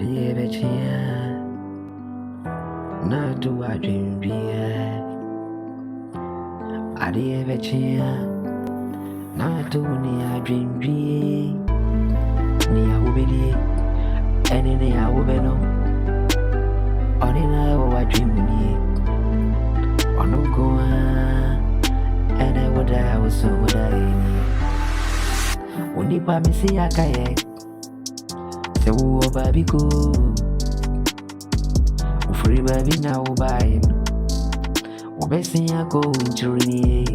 Adie bechia na do adwin bia. Adie bechia na do ni adwin bia. Ni awobedi ene ni awobeno. Oni na wo adwin ni. Ono ko ene woda wo so woda ni. Oni pa mi si akaye. Se wo baby go. Free baby now buying. Obessing ya go into me.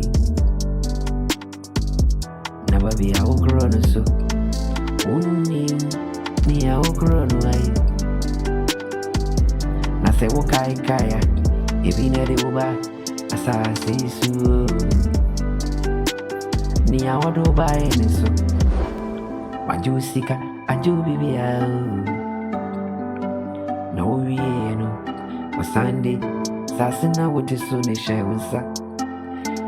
Never be a grown so. Only me a grown way. Na se wo kai kaya. Ebi na de uba asase su. Ni a wodo buying so. Majusika aju bibia. No we no. Sunday, Sassina with the sunny showers,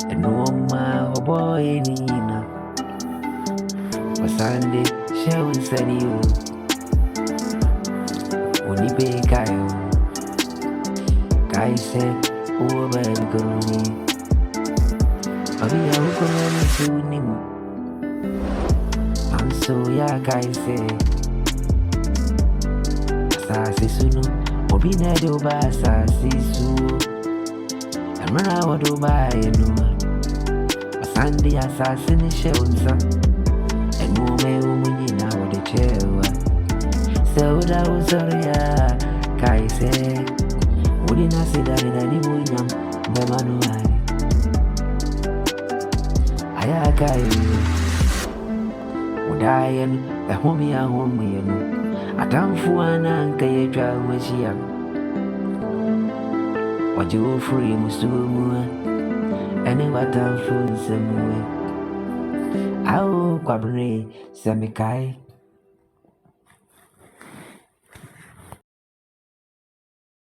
and no ma boy Nina. Sunday, showers and you. Only pay Kayo. Kai said, oh, baby, go me. I'll be out going to him. I'm so ya, Kai said, Sassy Suno. Obi na do ba asasisu amra wodo ba eno asande asase ni shewunsa eno me umunyi na wode chewa sewda uzoria kai se odi na sidani na ni munyam be manu aya kai odayen ahomi ahomi eno atamfuana nkayetwa mwashia wajo free musumu ene watamfu nsemwe au kwabre samikai